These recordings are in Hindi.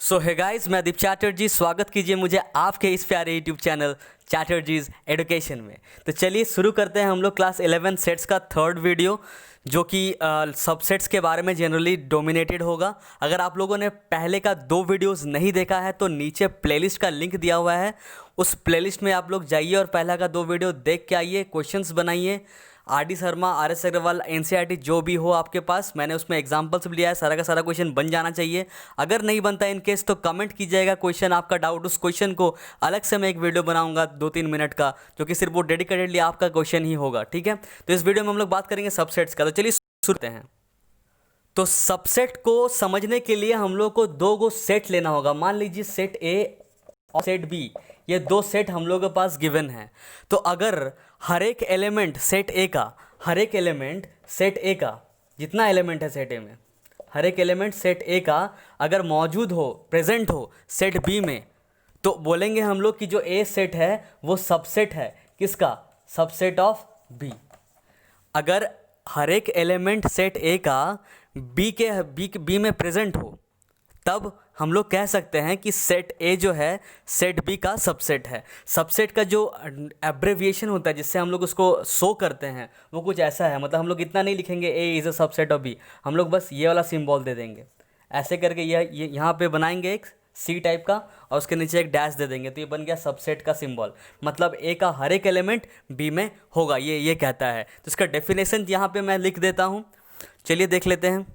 सो है गाइस, मैं दीप चैटर्जी। स्वागत कीजिए मुझे आपके इस प्यारे यूट्यूब चैनल चैटर्जीज एडुकेशन में। तो चलिए शुरू करते हैं हम लोग क्लास 11 सेट्स का थर्ड वीडियो, जो कि सबसेट्स के बारे में जनरली डोमिनेटेड होगा। अगर आप लोगों ने पहले का 2 वीडियोस नहीं देखा है तो नीचे प्लेलिस्ट का लिंक दिया हुआ है, उस प्लेलिस्ट में आप लोग जाइए और पहला का 2 वीडियो देख के आइए, क्वेश्चंस बनाइए। R D Sharma, R S Agarwal, NCERT जो भी हो आपके पास, मैंने उसमें एग्जाम्पल्स भी लिया है। सारा का सारा क्वेश्चन बन जाना चाहिए। अगर नहीं बनता इन केस तो कमेंट कीजिएगा क्वेश्चन, आपका डाउट। उस क्वेश्चन को अलग से मैं एक वीडियो बनाऊंगा 2-3 मिनट का, जो कि सिर्फ वो डेडिकेटेडली आपका क्वेश्चन ही होगा, ठीक है। तो इस वीडियो में हम लोग बात करेंगे सबसेट्स का। तो चलिए शुरू करते हैं। तो सबसेट को समझने के लिए हम लोग को 2 गो सेट लेना होगा। मान लीजिए सेट ए और सेट बी, ये 2 सेट हम लोग के पास गिवन है। तो अगर हर एक एलिमेंट सेट ए का, हर एक एलिमेंट सेट ए का, जितना एलिमेंट है सेट ए में, हर एक एलिमेंट सेट ए का अगर मौजूद हो, प्रेजेंट हो सेट बी में, तो बोलेंगे हम लोग कि जो ए सेट है वो सबसेट है। किसका? Subset of B. अगर हर एक एलिमेंट सेट ए का बी में प्रेजेंट हो, तब हम लोग कह सकते हैं कि सेट ए जो है सेट बी का सबसेट है। सबसेट का जो एब्रेविएशन होता है जिससे हम लोग उसको शो करते हैं वो कुछ ऐसा है। मतलब हम लोग इतना नहीं लिखेंगे A is a subset of B, हम लोग बस ये वाला सिंबल दे देंगे। ऐसे करके ये यहाँ पे बनाएंगे एक सी टाइप का और उसके नीचे एक डैश दे देंगे, तो ये बन गया सबसेट का सिंबल। मतलब ए का हर एक एलिमेंट बी में होगा, ये कहता है। तो इसका डेफिनेशन यहाँ पे मैं लिख देता हूँ, चलिए देख लेते हैं।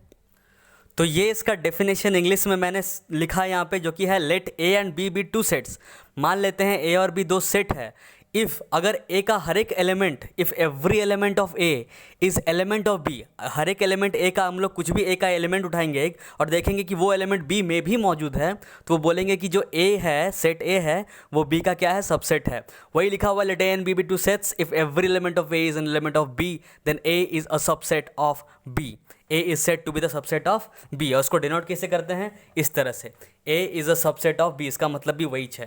तो ये इसका डेफिनेशन इंग्लिश में मैंने लिखा है यहाँ पे, जो कि है let A and B be 2 sets. मान लेते हैं ए और बी 2 सेट है। इफ़ अगर ए का हर एक element, if every element of A is element of B, हर एक एलिमेंट ए का, हम लोग कुछ भी ए का एलिमेंट उठाएंगे एक और देखेंगे कि वो एलिमेंट बी में भी मौजूद है, तो वो बोलेंगे कि जो ए है, सेट ए है, वो बी का क्या है? सबसेट है। वही लिखा हुआ let A and B be 2 sets, if every element of A is an element of B then A is a subset of B. A is said to be the subset of B। और उसको डिनोट कैसे करते हैं? इस तरह से, A is a subset of B। इसका मतलब भी वही है।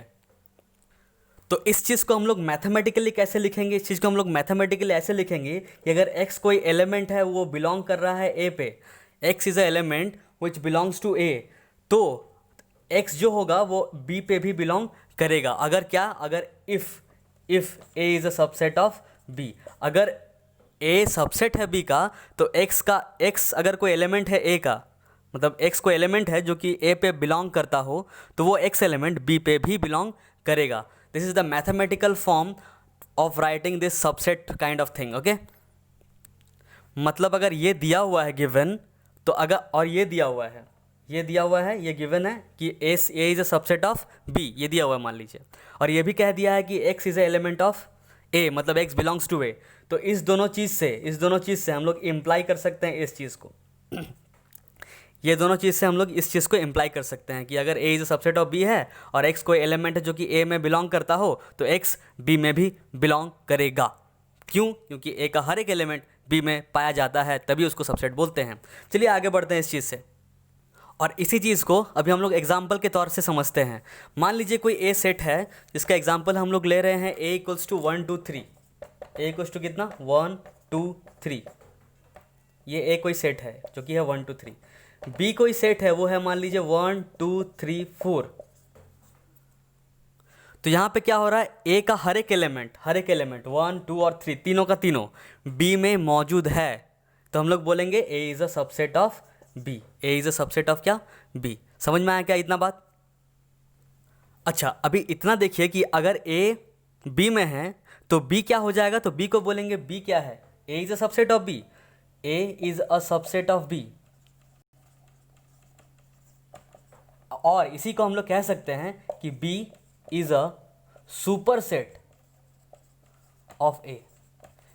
तो इस चीज़ को हम लोग मैथमेटिकली कैसे लिखेंगे? इस चीज़ को हम लोग मैथमेटिकली ऐसे लिखेंगे कि अगर X कोई एलिमेंट है, वो बिलोंग कर रहा है A पे, X is a element which belongs to A, तो X जो होगा वो B पे भी बिलोंग करेगा। अगर क्या? अगर if A is a subset of B, अगर ए सबसेट है बी का, तो एक्स अगर कोई एलिमेंट है ए का, मतलब एक्स कोई एलिमेंट है जो कि ए पे बिलोंग करता हो, तो वो एक्स एलिमेंट बी पे भी बिलोंग करेगा। This is the mathematical form of writing this subset kind of thing, okay. मतलब अगर ये दिया हुआ है गिवन, तो अगर, और ये दिया हुआ है, ये गिवन है कि A is a subset of B, ये दिया हुआ है मान लीजिए, और ये भी कह दिया है कि X is a element of A, मतलब एक्स बिलोंग्स टू ए। तो इस दोनों चीज़ से हम लोग इम्प्लाई कर सकते हैं इस चीज़ को ये दोनों चीज़ से हम लोग इस चीज़ को इम्प्लाई कर सकते हैं कि अगर A is a subset of B है और एक्स कोई एलिमेंट है जो कि ए में बिलोंग करता हो, तो एक्स बी में भी बिलोंग करेगा। क्यों? क्योंकि ए का हर एक एलिमेंट बी में पाया जाता है, तभी उसको सबसेट बोलते हैं। चलिए आगे बढ़ते हैं इस चीज़ से, और इसी चीज़ को अभी हम लोग एग्जाम्पल के तौर से समझते हैं। मान लीजिए कोई ए सेट है जिसका एग्जाम्पल हम लोग ले रहे हैं A equals to 1 2 3। A equals to कितना? 1 2 3। ये ए कोई सेट है जो कि है 1 2 3। बी कोई सेट है, वो है मान लीजिए 1 2 3 4। तो यहाँ पे क्या हो रहा है? ए का हर एक एलिमेंट 1 2 और 3, तीनों का तीनों बी में मौजूद है, तो हम लोग बोलेंगे A is a subset of B. A is a subset of क्या? बी। समझ में आया क्या इतना बात? अच्छा, अभी इतना देखिए कि अगर ए बी में है तो बी क्या हो जाएगा? तो बी को बोलेंगे, बी क्या है? A is a subset of B. A is a subset of B, और इसी को हम लोग कह सकते हैं कि B is a super set of A.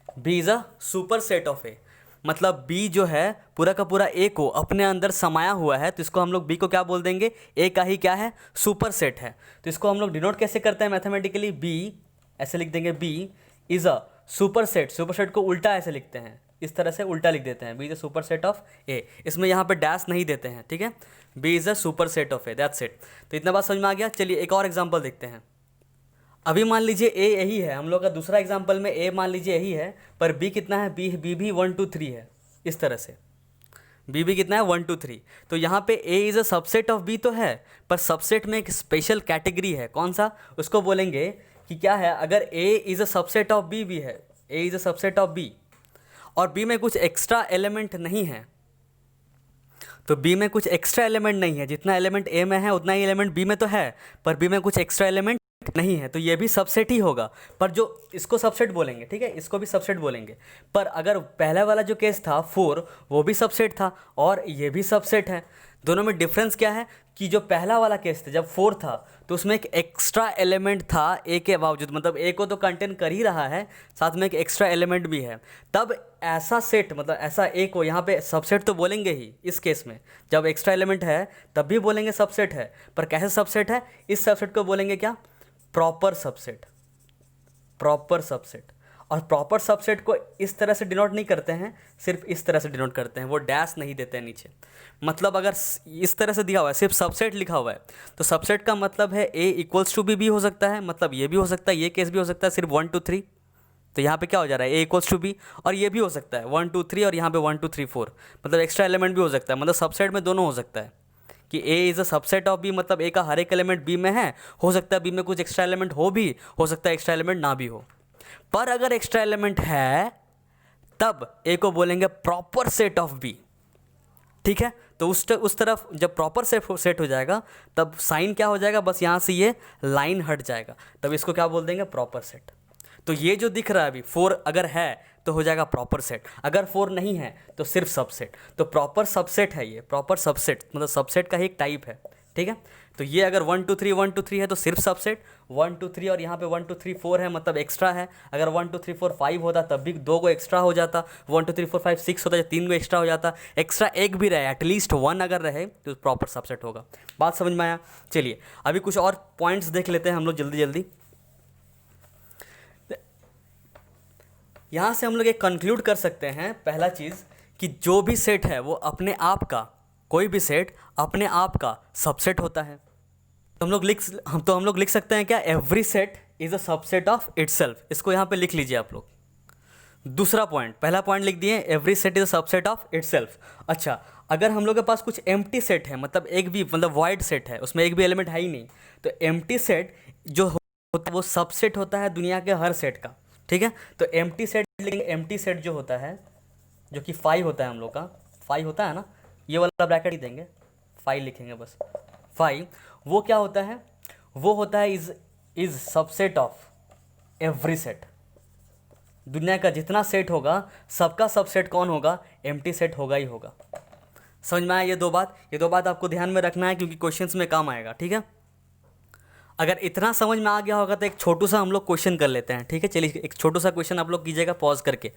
B is a super set of A, मतलब बी जो है पूरा का पूरा ए को अपने अंदर समाया हुआ है, तो इसको हम लोग बी को क्या बोल देंगे? ए का ही क्या है? सुपर सेट है। तो इसको हम लोग डिनोट कैसे करते हैं मैथमेटिकली? बी ऐसे लिख देंगे, B is a super set. Superset को उल्टा ऐसे लिखते हैं, इस तरह से उल्टा लिख देते हैं, B is a super set of A. इसमें यहाँ पे डैश नहीं देते हैं, ठीक है। B is a super set of A, that's it. तो इतना बात समझ में आ गया। चलिए एक और एग्जाम्पल देखते हैं। अभी मान लीजिए ए यही है, हम लोग का दूसरा एग्जाम्पल में ए मान लीजिए यही है, पर बी कितना है? बी भी 1 2 3 है, इस तरह से। बी भी कितना है 1 2 3। तो यहाँ पे A is a subset of B तो है, पर सबसेट में एक स्पेशल कैटेगरी है, कौन सा, उसको बोलेंगे कि क्या है, अगर A is a subset of B भी है, A is a subset of B और बी में कुछ एक्स्ट्रा एलिमेंट नहीं है, तो बी में कुछ एक्स्ट्रा एलिमेंट नहीं है, जितना एलिमेंट ए में है उतना ही एलिमेंट बी में तो है, पर बी में कुछ एक्स्ट्रा एलिमेंट नहीं है, तो ये भी सबसेट ही होगा। पर जो इसको सबसेट बोलेंगे, ठीक है, इसको भी सबसेट बोलेंगे। पर अगर पहला वाला जो केस था 4, वो भी सबसेट था और ये भी सबसेट है। दोनों में डिफरेंस क्या है कि जो पहला वाला केस था जब 4 था तो उसमें एक एक्स्ट्रा एलिमेंट था ए के बावजूद, मतलब ए को तो कंटेन कर ही रहा है, साथ में एक एक्स्ट्रा एलिमेंट भी है। तब ऐसा सेट, मतलब ऐसा ए को यहाँ पे सबसेट तो बोलेंगे ही। इस केस में जब एक्स्ट्रा एलिमेंट है तब भी बोलेंगे सबसेट है, पर कैसे सबसेट है, इस सबसेट को बोलेंगे क्या, प्रॉपर सबसेट। Proper subset. और प्रॉपर सबसेट को इस तरह से डिनोट नहीं करते हैं, सिर्फ इस तरह से डिनोट करते हैं, वो डैश नहीं देते हैं नीचे। मतलब अगर इस तरह से दिया हुआ है, सिर्फ सबसेट लिखा हुआ है, तो सबसेट का मतलब है ए इक्वल्स टू बी भी हो सकता है, मतलब ये भी हो सकता है, ये केस भी हो सकता है, सिर्फ 1 2 3। तो यहाँ पे क्या हो जा रहा है, ए इक्वल्स टू बी, और ये भी हो सकता है 1 2 3, और यहाँ पे 1 2 3 4, मतलब एक्स्ट्रा एलिमेंट भी हो सकता है, मतलब सबसेट में दोनों हो सकता है कि A is a subset of B, मतलब ए का हर एक एलिमेंट बी में है, हो सकता है बी में कुछ एक्स्ट्रा एलिमेंट हो भी, हो सकता है एक्स्ट्रा एलिमेंट ना भी हो। पर अगर एक्स्ट्रा एलिमेंट है तब ए को बोलेंगे प्रॉपर सेट ऑफ बी, ठीक है। तो उस तरफ जब प्रॉपर सेट हो जाएगा तब साइन क्या हो जाएगा, बस यहाँ से ये लाइन हट जाएगा, तब इसको क्या बोल देंगे, प्रॉपर सेट। तो ये जो दिख रहा है अभी 4 अगर है तो हो जाएगा प्रॉपर सेट, अगर 4 नहीं है तो सिर्फ सबसेट। तो प्रॉपर सबसेट है ये, प्रॉपर सबसेट मतलब सबसेट का ही एक टाइप है, ठीक है। तो ये अगर 1 2 3 1 2 3 है तो सिर्फ सबसेट, 1 2 3 और यहाँ पे 1 2 3 4 है, मतलब एक्स्ट्रा है। अगर 1 2 3 4 5 होता तब भी 2 को एक्स्ट्रा हो जाता, 1 2 3 4 5 6 होता, 3 को एक्स्ट्रा हो जाता, एक्स्ट्रा एक भी रहे, एटलीस्ट 1 अगर रहे तो प्रॉपर सबसेट होगा। बात समझ में आया। चलिए अभी कुछ और पॉइंट्स देख लेते हैं हम लोग जल्दी जल्दी। यहाँ से हम लोग एक कंक्लूड कर सकते हैं, पहला चीज़ कि जो भी सेट है वो अपने आप का, कोई भी सेट अपने आप का सबसेट होता है। तो हम लोग लिख सकते हैं क्या, every set is a subset of itself. इसको यहाँ पे लिख लीजिए आप लोग। दूसरा पॉइंट, पहला पॉइंट लिख दिए, every set is a subset of itself. अच्छा, अगर हम लोग के पास कुछ एम्प्टी सेट है, मतलब एक भी, मतलब वॉइड सेट है, उसमें एक भी एलिमेंट है ही नहीं, तो एम्प्टी सेट जो होता है वो सबसेट होता है दुनिया के हर सेट का, ठीक है। तो एम्प्टी सेट लिखेंगे, एम्प्टी सेट जो होता है, जो कि 5 होता है हम लोग का, 5 होता है ना, ये वाला ब्रैकेट ही देंगे, 5 लिखेंगे बस, 5। वो क्या होता है, वो होता है is subset of every set. दुनिया का जितना सेट होगा सबका सबसेट कौन होगा, एम्प्टी सेट होगा ही होगा। समझ में आया ये दो बात आपको ध्यान में रखना है क्योंकि क्वेश्चंस में काम आएगा, ठीक है। अगर इतना समझ में आ गया होगा तो एक छोटू सा हम लोग क्वेश्चन कर लेते हैं, ठीक है। चलिए एक छोटू सा क्वेश्चन आप लोग कीजिएगा पॉज करके।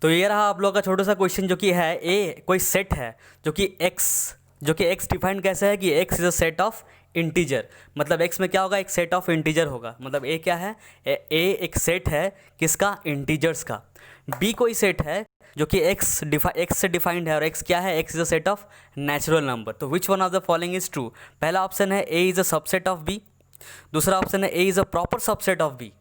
तो ये रहा आप लोग का छोटा सा क्वेश्चन, जो कि है ए कोई सेट है जो कि एक्स डिफाइंड कैसे है कि x is a set of integer, मतलब एक्स में क्या होगा, एक सेट ऑफ इंटीजर होगा, मतलब ए क्या है, ए एक सेट है किसका, इंटीजर्स का। बी कोई सेट है जो कि एक्स से डिफाइंड है, और एक्स क्या है, X is a set of natural number. तो which one of the following is true. पहला ऑप्शन है A is a subset of B, दूसरा ऑप्शन है A is a proper subset of B,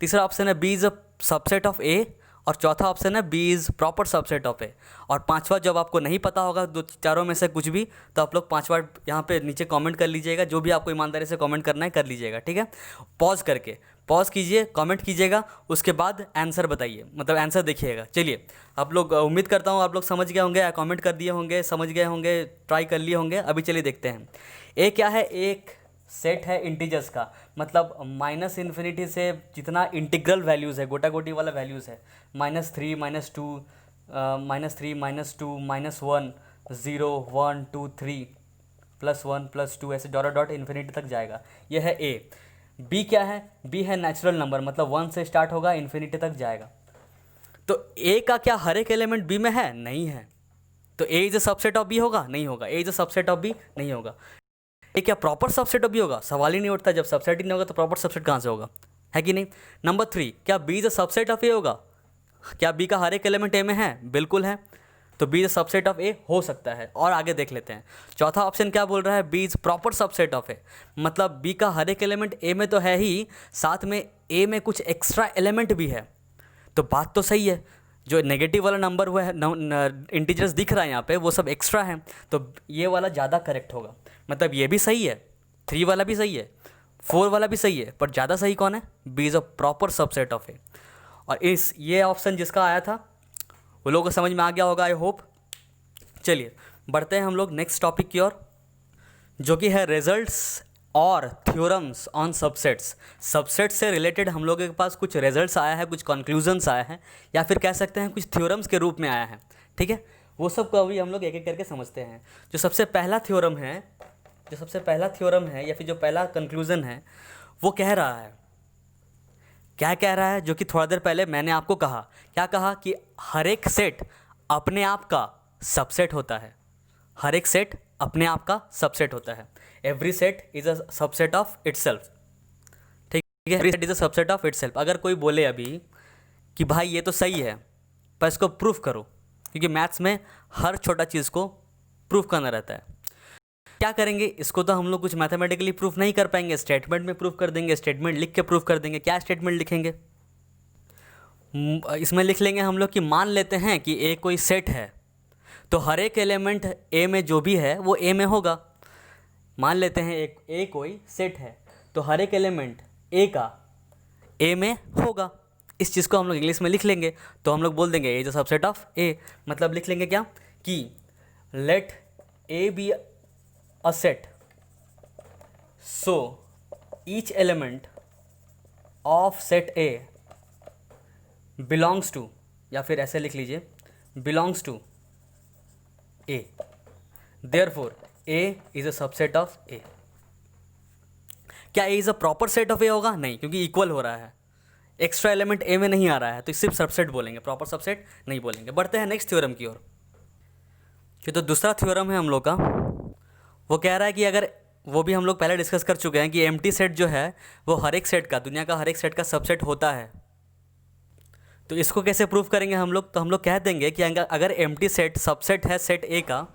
तीसरा ऑप्शन है B is a subset of A, और चौथा ऑप्शन है B is proper subset of A. और पांचवा जब आपको नहीं पता होगा दो चारों में से कुछ भी, तो आप लोग पांचवा यहाँ पे नीचे कमेंट कर लीजिएगा, जो भी आपको ईमानदारी से कमेंट करना है कर लीजिएगा, ठीक है। पॉज कीजिए, कमेंट कीजिएगा, उसके बाद आंसर बताइए, मतलब आंसर देखिएगा। चलिए आप लोग, उम्मीद करता हूँ आप लोग समझ गए होंगे, कमेंट कर दिए होंगे, समझ गए होंगे, ट्राई कर लिए होंगे। अभी चलिए देखते हैं ए क्या है, एक सेट है इंटीजर्स का, मतलब माइनस इन्फिनिटी से जितना इंटीग्रल वैल्यूज़ है, गोटा गोटी वाला वैल्यूज़ है, -3 -2 -3 -2 -1 0 1 2 3 +1 +2 ऐसे डॉट डॉट इन्फिनिटी तक जाएगा। ये है ए। बी क्या है, बी है नेचुरल नंबर, मतलब 1 से स्टार्ट होगा इन्फिनिटी तक जाएगा। तो ए का क्या हर एक एलिमेंट बी में है, नहीं है, तो A is a subset of B होगा, नहीं होगा। A is a subset of B, नहीं होगा। ये क्या प्रॉपर सबसेट ऑफ बी होगा, सवाल ही नहीं उठता। जब सबसेट ही नहीं होगा तो प्रॉपर सबसेट कहाँ से होगा, है कि नहीं। नंबर 3, क्या B is a subset of A होगा, क्या बी का हर एक एलिमेंट ए में है, बिल्कुल है, तो B is a subset of A हो सकता है। और आगे देख लेते हैं, चौथा ऑप्शन क्या बोल रहा है, B is proper subset of A, मतलब बी का हर एक एलिमेंट ए में तो है ही, साथ में ए में कुछ एक्स्ट्रा एलिमेंट भी है। तो बात तो सही है, जो नेगेटिव वाला नंबर हुआ है इंटीजर्स दिख रहा है यहाँ पे वो सब एक्स्ट्रा है, तो ये वाला ज़्यादा करेक्ट होगा। मतलब ये भी सही है, 3 वाला भी सही है, 4 वाला भी सही है, पर ज़्यादा सही कौन है? B is a proper subset of A. और ये ऑप्शन जिसका आया था वो लोगों को समझ में आ गया होगा, आई होप। चलिए बढ़ते हैं हम लोग नेक्स्ट टॉपिक की ओर, जो कि है रिजल्ट्स और थ्योरम्स ऑन सबसेट्स। सबसेट से रिलेटेड हम लोगों के पास कुछ रिजल्ट्स आया है, कुछ कंक्लूजन्स आए हैं, या फिर कह सकते हैं कुछ थ्योरम्स के रूप में आया है। ठीक है, वो सब को अभी हम लोग एक एक करके समझते हैं। जो सबसे पहला थ्योरम है या फिर जो पहला कंक्लूज़न है, वो कह रहा है, क्या कह रहा है, जो कि थोड़ा देर पहले मैंने आपको कहा। क्या कहा? कि हर एक सेट अपने आप का सबसेट होता है। हर एक सेट अपने आप का सबसेट होता है। Every set is a subset of itself. ठीक है, every set is a subset of itself. अगर कोई बोले अभी कि भाई ये तो सही है पर इसको प्रूफ करो, क्योंकि मैथ्स में हर छोटा चीज़ को प्रूफ करना रहता है, क्या करेंगे? इसको तो हम लोग कुछ मैथमेटिकली प्रूफ नहीं कर पाएंगे, स्टेटमेंट में प्रूफ कर देंगे, स्टेटमेंट लिख के प्रूफ कर देंगे। क्या स्टेटमेंट लिखेंगे? इसमें लिख लेंगे हम लोग कि मान लेते हैं कि ए कोई सेट है, तो हर एक एलिमेंट ए में जो भी है वो ए में होगा। मान लेते हैं एक ए कोई सेट है, तो हर एक एलिमेंट ए का ए में होगा। इस चीज़ को हम लोग इंग्लिश में लिख लेंगे, तो हम लोग बोल देंगे A is a subset of A. मतलब लिख लेंगे क्या? कि let A be a set, so each element of set A belongs to, या फिर ऐसे लिख लीजिए, belongs to A, therefore A is a subset of A. क्या A is a proper set of A होगा? नहीं, क्योंकि इक्वल हो रहा है, एक्स्ट्रा एलिमेंट ए में नहीं आ रहा है, तो सिर्फ सबसेट बोलेंगे, प्रॉपर सबसेट नहीं बोलेंगे। बढ़ते हैं नेक्स्ट थ्योरम की ओर। तो दूसरा थ्योरम है हम लोग का, वो कह रहा है कि अगर, वो भी हम लोग पहले डिस्कस कर चुके हैं कि एम्प्टी सेट जो है वो हर एक सेट का, दुनिया का हर एक सेट का सबसेट होता है। तो इसको कैसे प्रूफ करेंगे हम लोग? तो हम लोग कह देंगे कि अगर एम्प्टी सेट सबसेट है सेट ए का,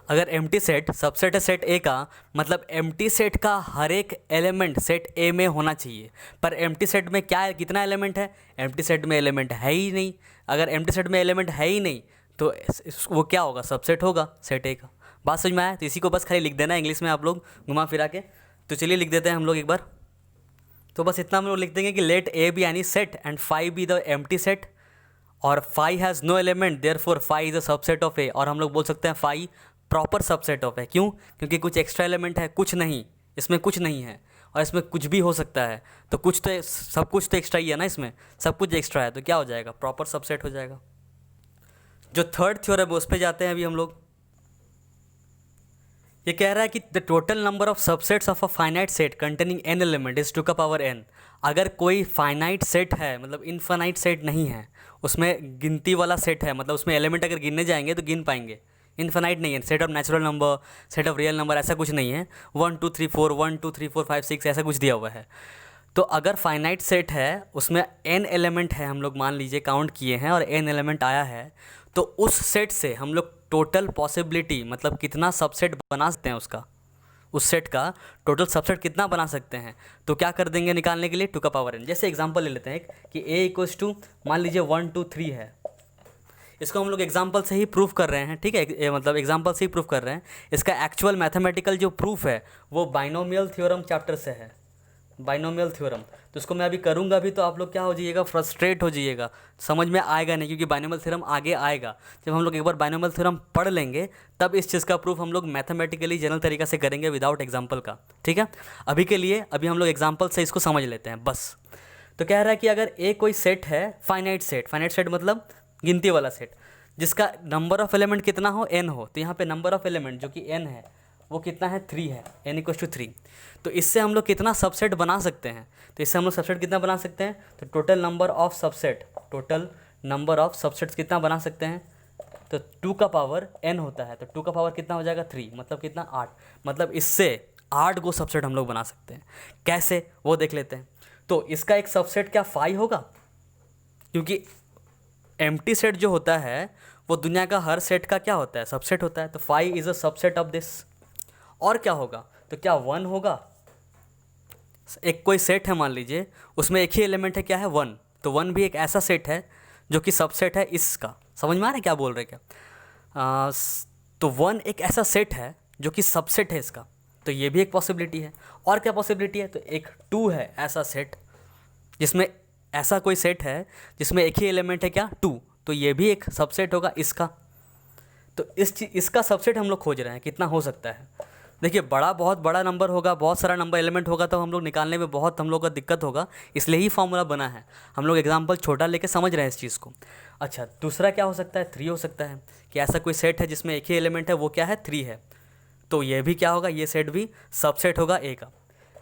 अगर एम्प्टी सेट सबसेट है सेट ए का, मतलब एम्प्टी सेट का हर एक एलिमेंट सेट ए में होना चाहिए। पर एम्प्टी सेट में क्या है, कितना एलिमेंट है? एम्प्टी सेट में एलिमेंट है ही नहीं। अगर एम्प्टी सेट में एलिमेंट है ही नहीं तो वो क्या होगा? सबसेट होगा सेट ए का। बात समझ में आया? तो इसी को बस खाली लिख देना इंग्लिश में आप लोग घुमा फिरा के। तो चलिए लिख देते हैं हम लोग एक बार। तो बस इतना हम लोग लिख देंगे कि let A be any set and phi be the empty set, और phi has no element, therefore phi is a subset of A. और हम लोग बोल सकते हैं फाई प्रॉपर सबसेट ऑफ है। क्यों? क्योंकि कुछ एक्स्ट्रा एलिमेंट है, कुछ नहीं, इसमें कुछ नहीं है, और इसमें कुछ भी हो सकता है, तो कुछ तो, सब कुछ तो एक्स्ट्रा ही है ना, इसमें सब कुछ एक्स्ट्रा है, तो क्या हो जाएगा? प्रॉपर सबसेट हो जाएगा। जो थर्ड थ्योरम है उस पर जाते हैं अभी हम लोग। ये कह रहा है कि the total number of subsets of a finite set containing n element is two का पावर एन। अगर कोई फाइनाइट सेट है, मतलब इनफाइनाइट सेट नहीं है, उसमें गिनती वाला सेट है, मतलब उसमें एलिमेंट अगर गिनने जाएंगे तो गिन पाएंगे, इनफाइनाइट नहीं है, set of natural number, set of real number, ऐसा कुछ नहीं है, 1 2 3 4 1 2 3 4 5 6 ऐसा कुछ दिया हुआ है। तो अगर फाइनाइट सेट है, उसमें एन एलिमेंट है, हम लोग मान लीजिए काउंट किए हैं और एन एलिमेंट आया है, तो उस सेट से हम लोग टोटल पॉसिबिलिटी, मतलब कितना सबसेट बना सकते हैं उसका, उस सेट का टोटल सबसेट कितना बना सकते हैं, तो क्या कर देंगे निकालने के लिए? टू का पावर एन। जैसे एग्जांपल ले लेते हैं कि ए इक्वल्स टू, मान लीजिए 1 2 3 है, इसको हम लोग एग्जांपल से ही प्रूफ कर रहे हैं। ठीक है, मतलब एग्जांपल से ही प्रूफ कर रहे हैं। इसका एक्चुअल मैथमेटिकल जो प्रूफ है वो बाइनोमियल थ्योरम चैप्टर से है, बाइनोमियल थ्योरम। तो इसको मैं अभी करूँगा भी, तो आप लोग क्या हो जाइएगा? फ्रस्ट्रेट हो जाइएगा, समझ में आएगा नहीं, क्योंकि बाइनोमियल थ्योरम आगे आएगा। जब हम लोग एक बार बाइनोमियल थ्योरम पढ़ लेंगे तब इस चीज़ का प्रूफ हम लोग मैथमेटिकली जनरल तरीका से करेंगे विदाउट एग्जाम्पल का। ठीक है, अभी के लिए अभी हम लोग एग्जाम्पल से इसको समझ लेते हैं बस। तो कह रहा है कि अगर ए कोई सेट है, फाइनाइट सेट मतलब गिनती वाला सेट, जिसका नंबर ऑफ एलिमेंट कितना हो? एन हो। तो यहाँ पे नंबर ऑफ एलिमेंट जो कि एन है वो कितना है? 3 है, एन इक्वल्स टू 3। तो इससे हम लोग कितना सबसेट बना सकते हैं? तो इससे हम लोग सबसेट कितना बना सकते हैं? तो टोटल नंबर ऑफ सबसेट्स कितना बना सकते हैं? तो 2 का पावर n होता है, तो 2 का पावर कितना हो जाएगा? 3, मतलब कितना? 8। मतलब इससे 8 को सबसेट हम लोग बना सकते हैं। कैसे, वो देख लेते हैं। तो इसका एक सबसेट क्या फाई होगा? क्योंकि एम्प्टी सेट जो होता है वो दुनिया का हर सेट का क्या होता है? सबसेट होता है। तो phi is a subset of this. और क्या होगा? तो क्या 1 होगा? एक कोई सेट है मान लीजिए, उसमें एक ही एलिमेंट है, क्या है? 1। तो 1 भी एक ऐसा सेट है जो कि सबसेट है इसका। समझ में आ रहा है क्या बोल रहे क्या? तो 1 एक ऐसा सेट है जो कि सबसेट है इसका, तो ये भी एक पॉसिबिलिटी है। और क्या पॉसिबिलिटी है? तो एक 2 है ऐसा सेट जिसमें ऐसा कोई सेट है जिसमें एक ही एलिमेंट है क्या? 2, तो ये भी एक सबसेट होगा इसका। तो इसका सबसेट हम लोग खोज रहे हैं कितना हो सकता है। देखिए बहुत बड़ा नंबर होगा, बहुत सारा नंबर एलिमेंट होगा, तो हम लोग निकालने में बहुत हम लोग का दिक्कत होगा, इसलिए ही फॉर्मूला बना है। हम लोग एग्जांपल छोटा लेके समझ रहे हैं इस चीज़ को। अच्छा, दूसरा क्या हो सकता है? 3 हो सकता है कि ऐसा कोई सेट है जिसमें एक ही एलिमेंट है, वो क्या है? 3 है, तो ये भी क्या होगा? ये सेट भी सबसेट होगा ए का।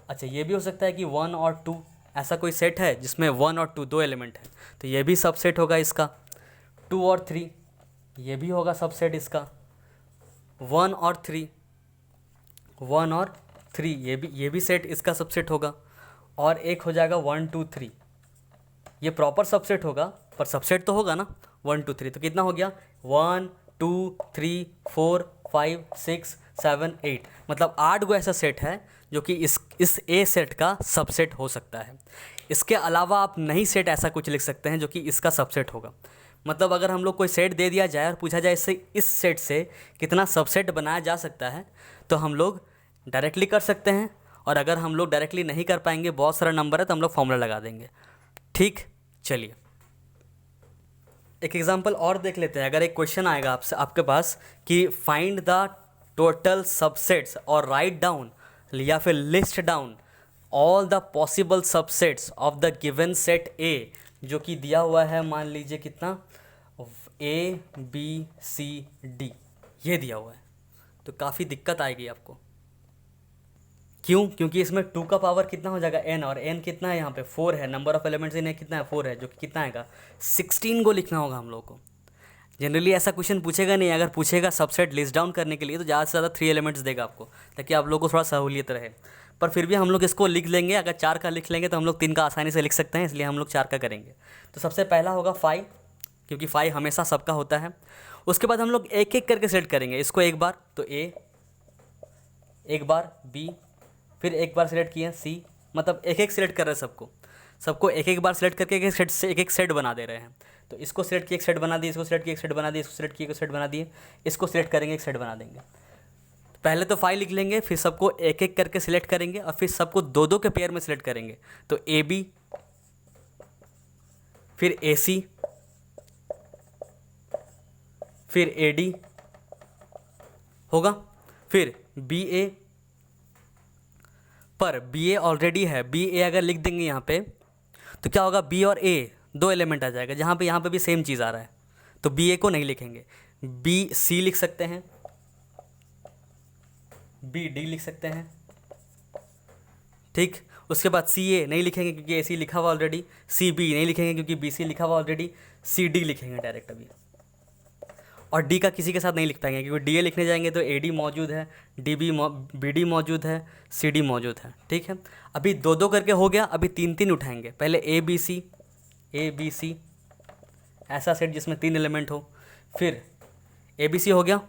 अच्छा, ये भी हो सकता है कि 1 और 2 ऐसा कोई सेट है जिसमें 1 और 2 दो एलिमेंट है, तो ये भी सबसेट होगा इसका। 2 और 3 ये भी होगा सबसेट इसका। 1 और 3 ये भी सेट इसका सबसेट होगा। और एक हो जाएगा 1 2 3, ये प्रॉपर सबसेट होगा, पर सबसेट तो होगा ना 1 2 3, तो कितना हो गया? 1 2 3 4 5 6 7 8, मतलब 8 गो ऐसा सेट है जो कि इस ए सेट का सबसेट हो सकता है। इसके अलावा आप नहीं सेट ऐसा कुछ लिख सकते हैं जो कि इसका सबसेट होगा। मतलब अगर हम लोग कोई सेट दे दिया जाए और पूछा जाए इससे इस सेट से कितना सबसेट बनाया जा सकता है, तो हम लोग डायरेक्टली कर सकते हैं। और अगर हम लोग डायरेक्टली नहीं कर पाएंगे, बहुत सारा नंबर है, तो हम लोग फॉर्मूला लगा देंगे। ठीक, चलिए एक एग्जांपल और देख लेते हैं। अगर एक क्वेश्चन आएगा आपसे आपके पास कि फाइंड द टोटल सबसेट्स और राइट डाउन या फिर list down all the possible subsets of the given set ए, जो कि दिया हुआ है, मान लीजिए कितना, ए बी सी डी, ये दिया हुआ है, तो काफ़ी दिक्कत आएगी आपको। क्यों? क्योंकि इसमें 2 का पावर कितना हो जाएगा? n, और n कितना है यहाँ पे? 4 है। नंबर ऑफ एलिमेंट्स इन कितना है? 4 है, जो कि कितना आएगा? 16 को लिखना होगा हम लोग को। जनरली ऐसा क्वेश्चन पूछेगा नहीं, अगर पूछेगा सबसेट लिस्ट डाउन करने के लिए तो ज़्यादा से ज़्यादा 3 एलिमेंट्स देगा आपको, ताकि आप लोग को थोड़ा सहूलियत रहे। पर फिर भी हम लोग इसको लिख लेंगे। अगर 4 का लिख लेंगे तो हम लोग 3 का आसानी से लिख सकते हैं, इसलिए हम लोग 4 का करेंगे। तो सबसे पहला होगा 5, क्योंकि 5 हमेशा सबका होता है। उसके बाद हम लोग एक एक करके सेलेक्ट करेंगे इसको। एक बार तो ए, एक बार बी, फिर एक बार सेलेक्ट किए सी, मतलब एक एक सेलेक्ट कर रहे हैं सबको एक एक बार सेलेक्ट करके एक सेट से एक सेट बना दे रहे हैं। तो इसको सेलेक्ट किए एक सेट बना दिए, इसको सेलेक्ट किए एक सेट बना दिए, इसको सेलेक्ट किए एक सेट बना दिए, इसको सेलेक्ट करेंगे एक सेट बना देंगे। पहले तो 5 लिख लेंगे, फिर सबको एक एक करके सिलेक्ट करेंगे, और फिर सबको 2 के पेयर में सिलेक्ट करेंगे। तो ए बी, फिर ए सी, फिर ए डी होगा, फिर बी ए, पर बी ए ऑलरेडी है। बी ए अगर लिख देंगे यहाँ पे तो क्या होगा? बी और ए 2 एलिमेंट आ जाएगा, जहाँ पे यहाँ पे भी सेम चीज़ आ रहा है, तो बी ए को नहीं लिखेंगे। बी सी लिख सकते हैं, बी डी लिख सकते हैं, ठीक। उसके बाद सी ए नहीं लिखेंगे क्योंकि ए सी लिखा हुआ ऑलरेडी, सी बी नहीं लिखेंगे क्योंकि बी सी लिखा हुआ ऑलरेडी, सी डी लिखेंगे डायरेक्ट अभी। और डी का किसी के साथ नहीं लिख पाएंगे, क्योंकि डी ए लिखने जाएंगे तो ए डी मौजूद है, बी डी मौजूद है, सी डी मौजूद है, ठीक है। अभी 2 करके हो गया, अभी 3 उठाएंगे। पहले ए बी सी ऐसा सेट जिसमें 3 एलिमेंट हो, फिर ए बी सी हो गया।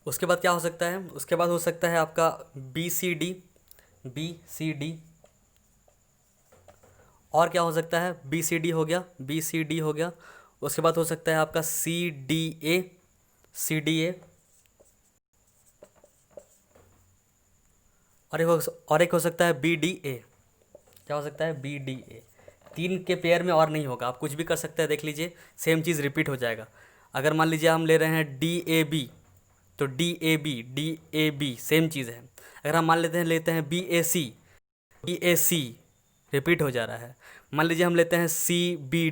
उसके बाद क्या हो सकता है? उसके बाद हो सकता है आपका बी सी डी, और क्या हो सकता है? बी सी डी हो गया। उसके बाद हो सकता है आपका सी डी ए, और एक हो सकता है बी डी ए। क्या हो सकता है? B D A. 3 के पेयर में और नहीं होगा, आप कुछ भी कर सकते हैं। देख लीजिए, सेम चीज़ रिपीट हो जाएगा। अगर मान लीजिए हम ले रहे हैं डी ए बी, तो डी ए बी सेम चीज़ है। अगर हम मान लेते हैं बी ए सी रिपीट हो जा रहा है। मान लीजिए हम लेते हैं सी बी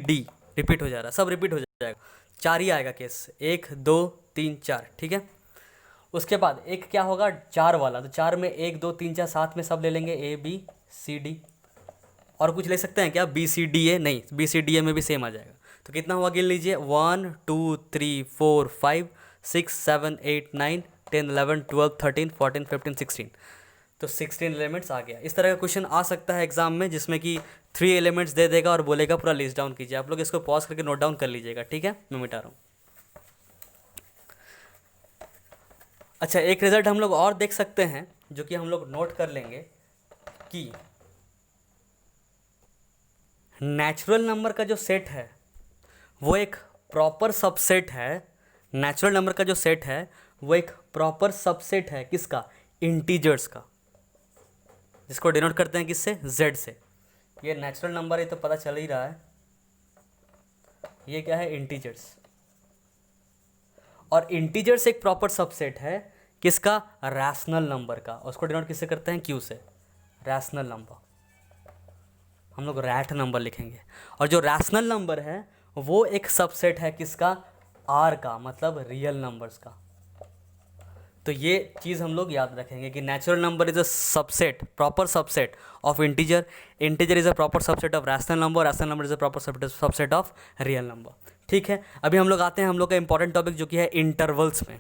डी रिपीट हो जा रहा है, सब रिपीट हो जाएगा। 4 ही आएगा केस, 1 2 3 4, ठीक है। उसके बाद एक क्या होगा? 4 वाला, तो 4 में 1 2 3 4 साथ में सब ले लेंगे, ए बी सी डी। और कुछ ले सकते हैं क्या? B C D A? नहीं, बी सी डी ए में भी सेम आ जाएगा। तो कितना हुआ गिन लीजिए, 1 2 3 4 5 6 7 8 9 10 11 12 13 14 15 16, तो 16 एलिमेंट्स आ गया। इस तरह का क्वेश्चन आ सकता है एग्जाम में, जिसमें कि 3 एलिमेंट्स दे देगा और बोलेगा पूरा लिस्ट डाउन कीजिए। आप लोग इसको पॉज करके नोट डाउन कर लीजिएगा, ठीक है, मैं मिटा रहा हूँ। अच्छा, एक रिजल्ट हम लोग और देख सकते हैं, जो कि हम लोग नोट कर लेंगे कि नेचुरल नंबर का जो सेट है वो एक प्रॉपर सबसेट है। नेचुरल नंबर का जो सेट है वो एक प्रॉपर सबसेट है किसका? इंटीजर्स का, जिसको डिनोट करते हैं किससे? जेड से। ये नेचुरल नंबर है तो पता चल ही रहा है, ये क्या है? इंटीजर्स। और इंटीजर्स एक प्रॉपर सबसेट है किसका? रैशनल नंबर का। उसको डिनोट किससे करते हैं? क्यू से। रैशनल नंबर हम लोग रैट नंबर लिखेंगे। और जो रैशनल नंबर है वो एक सबसेट है किसका? आर का, मतलब रियल नंबर्स का। तो ये चीज़ हम लोग याद रखेंगे कि natural number is a subset, proper subset of integer, integer is a proper subset of rational number, rational number is a proper subset of real number. ठीक है, अभी हम लोग आते हैं हम लोग का इंपॉर्टेंट टॉपिक जो कि है इंटरवल्स में।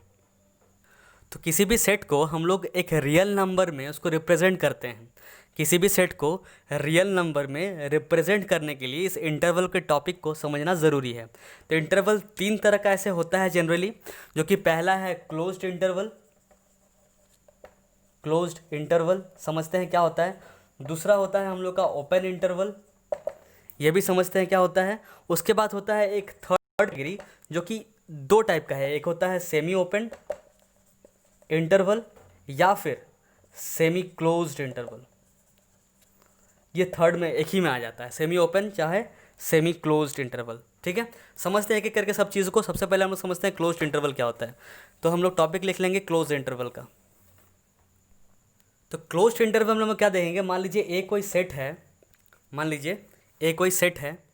तो किसी भी सेट को हम लोग एक रियल नंबर में उसको रिप्रेजेंट करते हैं। किसी भी सेट को रियल नंबर में रिप्रेजेंट करने के लिए इस इंटरवल के टॉपिक को समझना ज़रूरी है। तो इंटरवल तीन तरह का ऐसे होता है जनरली, जो कि पहला है क्लोज्ड इंटरवल। क्लोज्ड इंटरवल समझते हैं क्या होता है। दूसरा होता है हम लोग का ओपन इंटरवल, ये भी समझते हैं क्या होता है। उसके बाद होता है एक थर्ड डिग्री जो कि दो टाइप का है, एक होता है सेमी ओपन इंटरवल या फिर सेमी क्लोज्ड इंटरवल। ये थर्ड में एक ही में आ जाता है, सेमी ओपन चाहे सेमी क्लोज्ड इंटरवल। ठीक है, समझते हैं एक एक करके सब चीज़ों को। सबसे पहले हम लोग समझते हैं क्लोज्ड इंटरवल क्या होता है। तो हम लोग टॉपिक लिख लेंगे क्लोज्ड इंटरवल का। तो क्लोज्ड इंटरवल में हम लोग क्या देखेंगे, मान लीजिए ए कोई सेट है, मान लीजिए ए कोई सेट है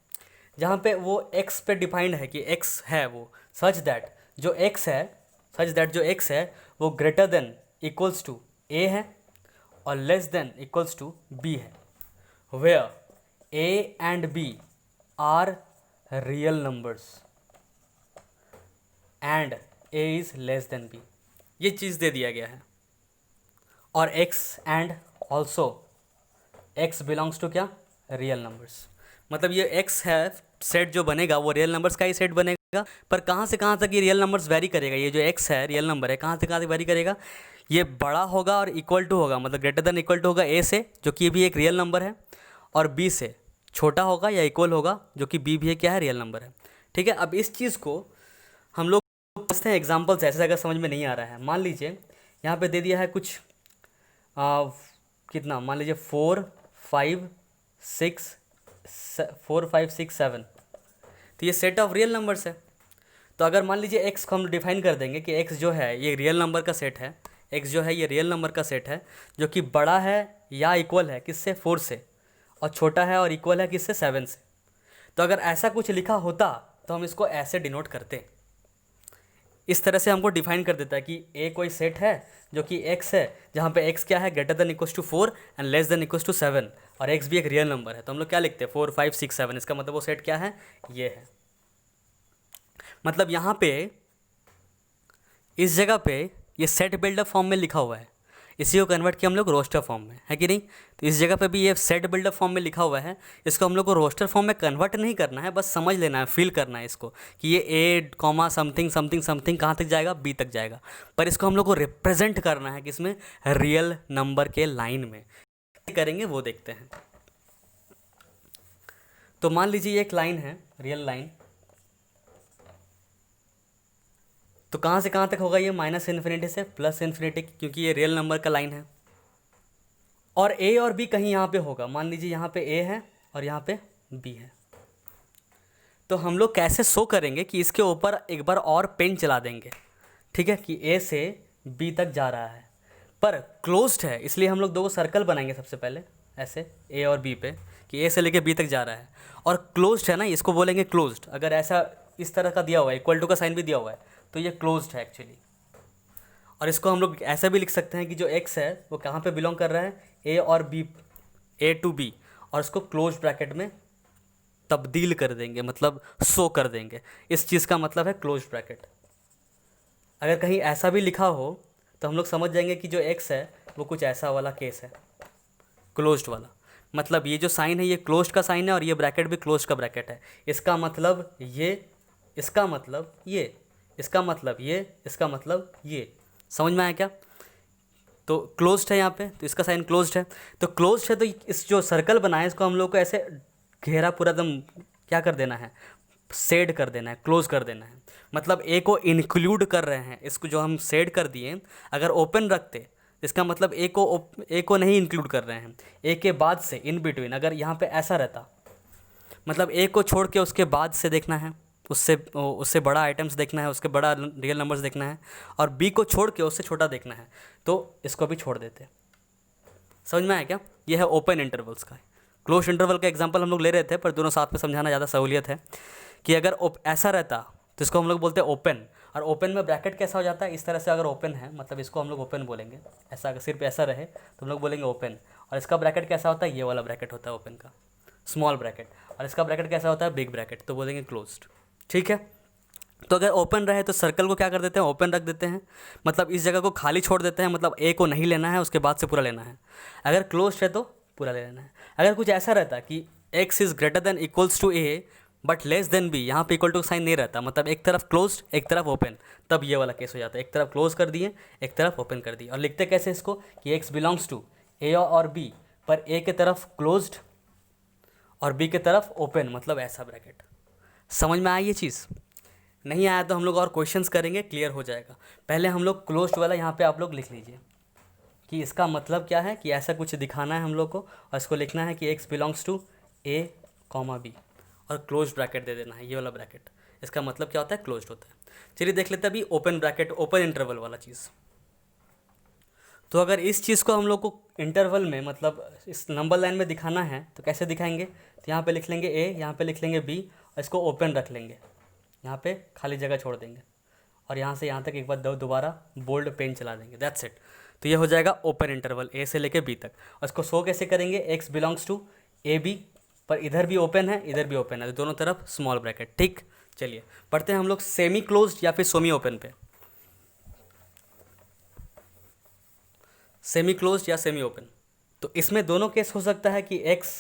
जहाँ पे वो x पे डिफाइंड है कि x है वो सच दैट जो x है, सच दैट जो x है वो greater than equals to a है और less than equals to b है, where a and b are real numbers and a is less than b। ये चीज़ दे दिया गया है। और x and also x belongs to क्या? Real numbers. मतलब ये x है सेट जो बनेगा वो रियल नंबर्स का ही सेट बनेगा। पर कहाँ से कहाँ तक ये रियल नंबर्स वेरी करेगा? ये जो x है रियल नंबर है, कहाँ से कहाँ तक वेरी करेगा? ये बड़ा होगा और इक्वल टू होगा, मतलब ग्रेटर देन इक्वल टू होगा a से, जो कि ये भी एक रियल नंबर है, और b से छोटा होगा या इक्वल होगा, जो कि b भी क्या है? रियल नंबर है। ठीक है, अब इस चीज़ को हम लोग समझते हैं एग्जाम्पल्स ऐसे। अगर समझ में नहीं आ रहा है, मान लीजिए यहाँ पे दे दिया है कुछ कितना, मान लीजिए 4 5 6 7, तो ये सेट ऑफ रियल नंबर्स है। तो अगर मान लीजिए x को हम डिफाइन कर देंगे कि x जो है ये रियल नंबर का सेट है, x जो है ये रियल नंबर का सेट है जो कि बड़ा है या इक्वल है किससे? 4 से, और छोटा है और इक्वल है किससे? 7 से। तो अगर ऐसा कुछ लिखा होता तो हम इसको ऐसे डिनोट करते, इस तरह से हमको डिफाइन कर देता है कि a कोई सेट है जो कि x है, जहाँ पे x क्या है? Greater than equals to 4 and less than equals to 7, और x भी एक रियल नंबर है। तो हम लोग क्या लिखते हैं? 4 5 6 7। इसका मतलब वो सेट क्या है? ये है। मतलब यहाँ पे इस जगह पे ये सेट बिल्डअप फॉर्म में लिखा हुआ है, इसी को कन्वर्ट किया हम लोग रोस्टर फॉर्म में, है कि नहीं? तो इस जगह पे भी ये सेट बिल्डअप फॉर्म में लिखा हुआ है, इसको हम लोग को रोस्टर फॉर्म में कन्वर्ट नहीं करना है, बस समझ लेना है, फील करना है इसको कि ये ए कॉमा समथिंग समथिंग समथिंग कहाँ तक जाएगा? बी तक जाएगा। पर इसको हम लोग को रिप्रेजेंट करना है किसमें? रियल नंबर के लाइन में। करेंगे वो देखते हैं। तो मान लीजिए ये एक लाइन है, रियल लाइन। तो कहाँ से कहाँ तक होगा ये? माइनस इन्फिनिटी से प्लस इन्फिनिटी, क्योंकि ये रियल नंबर का लाइन है। और ए और बी कहीं यहाँ पे होगा, मान लीजिए यहाँ पे ए है और यहाँ पे बी है। तो हम लोग कैसे शो करेंगे कि इसके ऊपर एक बार और पेन चला देंगे, ठीक है, कि ए से बी तक जा रहा है, पर क्लोज्ड है, इसलिए हम लोग दो सर्कल बनाएंगे सबसे पहले ऐसे ए और बी पे, कि ए से लेके बी तक जा रहा है। और क्लोज्ड है ना, इसको बोलेंगे क्लोज्ड। अगर ऐसा इस तरह का दिया हुआ है, इक्वल टू का साइन भी दिया हुआ है, तो ये क्लोज्ड है एक्चुअली। और इसको हम लोग ऐसा भी लिख सकते हैं कि जो x है वो कहाँ पे बिलोंग कर रहा है? a और b, a टू b, और इसको क्लोज ब्रैकेट में तब्दील कर देंगे, मतलब शो कर देंगे। इस चीज़ का मतलब है क्लोज ब्रैकेट। अगर कहीं ऐसा भी लिखा हो तो हम लोग समझ जाएंगे कि जो x है वो कुछ ऐसा वाला केस है, क्लोज्ड वाला। मतलब ये जो साइन है ये क्लोज्ड का साइन है और ये ब्रैकेट भी क्लोज्ड का ब्रैकेट है। इसका मतलब ये, इसका मतलब ये, इसका मतलब ये, इसका मतलब ये। समझ में आया क्या? तो क्लोज्ड है यहाँ पे, तो इसका साइन क्लोज्ड है। तो क्लोज्ड है तो इस जो सर्कल बना है इसको हम लोग को ऐसे घेरा पूरा एकदम क्या कर देना है, शेड कर देना है, क्लोज कर देना है। मतलब ए को इंक्लूड कर रहे हैं, इसको जो हम शेड कर दिए, अगर ओपन रखते इसका मतलब ए को नहीं इंक्लूड कर रहे हैं। ए के बाद से इन बिटवीन अगर यहाँ पे ऐसा रहता, मतलब ए को छोड़ के उसके बाद से देखना है, उससे बड़ा आइटम्स देखना है, उसके बड़ा रियल नंबर्स देखना है, और बी को छोड़ के उससे छोटा देखना है, तो इसको भी छोड़ देते। समझ में आया क्या? ये है ओपन इंटरवल्स का। क्लोज इंटरवल का एग्जांपल हम लोग ले रहे थे, पर दोनों साथ में समझाना ज़्यादा सहूलियत है। कि अगर ऐसा रहता तो इसको हम लोग बोलते हैं ओपन, और ओपन में ब्रैकेट कैसा हो जाता है, इस तरह से अगर ओपन है मतलब इसको हम लोग ओपन बोलेंगे। ऐसा अगर सिर्फ ऐसा रहे तो हम लोग बोलेंगे ओपन, और इसका ब्रैकेट कैसा होता है, ये वाला ब्रैकेट होता है ओपन का, स्मॉल ब्रैकेट, और इसका ब्रैकेट कैसा होता है, बिग ब्रैकेट, तो बोलेंगे क्लोज्ड। ठीक है, तो अगर ओपन रहे तो सर्कल को क्या कर देते हैं, ओपन रख देते हैं, मतलब इस जगह को खाली छोड़ देते हैं, मतलब ए को नहीं लेना है, उसके बाद से पूरा लेना है। अगर क्लोज है तो पूरा ले लेना है। अगर कुछ ऐसा रहता कि x is greater than equals to A but less than B, यहाँ पे इक्वल टू साइन नहीं रहता, मतलब एक तरफ क्लोज एक तरफ ओपन, तब ये वाला केस हो जाता है। एक तरफ क्लोज कर दिए, एक तरफ ओपन कर दिए। और लिखते कैसे इसको कि x बिलोंग्स टू ए और बी, पर ए के तरफ क्लोज्ड और बी के तरफ ओपन, मतलब ऐसा ब्रैकेट। समझ में आया ये चीज़? नहीं आया तो हम लोग और क्वेश्चंस करेंगे, क्लियर हो जाएगा। पहले हम लोग क्लोज्ड वाला यहाँ पे आप लोग लिख लीजिए कि इसका मतलब क्या है, कि ऐसा कुछ दिखाना है हम लोग को, और इसको लिखना है कि x belongs to a comma B, और क्लोज ब्रैकेट दे देना है, ये वाला ब्रैकेट। इसका मतलब क्या होता है, क्लोज्ड होता है। चलिए देख लेते हैं अभी ओपन ब्रैकेट, ओपन इंटरवल वाला चीज़। तो अगर इस चीज़ को हम लोग को इंटरवल में, मतलब इस नंबर लाइन में दिखाना है तो कैसे दिखाएंगे, तो यहाँ पे लिख लेंगे a, यहाँ पे लिख लेंगे b, और इसको ओपन रख लेंगे, यहाँ पे खाली जगह छोड़ देंगे, और यहाँ से यहाँ तक एक बार दोबारा बोल्ड पेन चला देंगे, दैट्स इट। तो ये हो जाएगा ओपन इंटरवल ए से लेके बी तक। और इसको शो कैसे करेंगे, x belongs to A B, पर इधर भी ओपन है इधर भी ओपन है, तो दोनों तरफ स्मॉल ब्रैकेट। ठीक, चलिए पढ़ते हैं हम लोग सेमी क्लोज्ड या फिर सेमी ओपन पे। सेमी क्लोज्ड या सेमी ओपन, तो इसमें दोनों केस हो सकता है कि x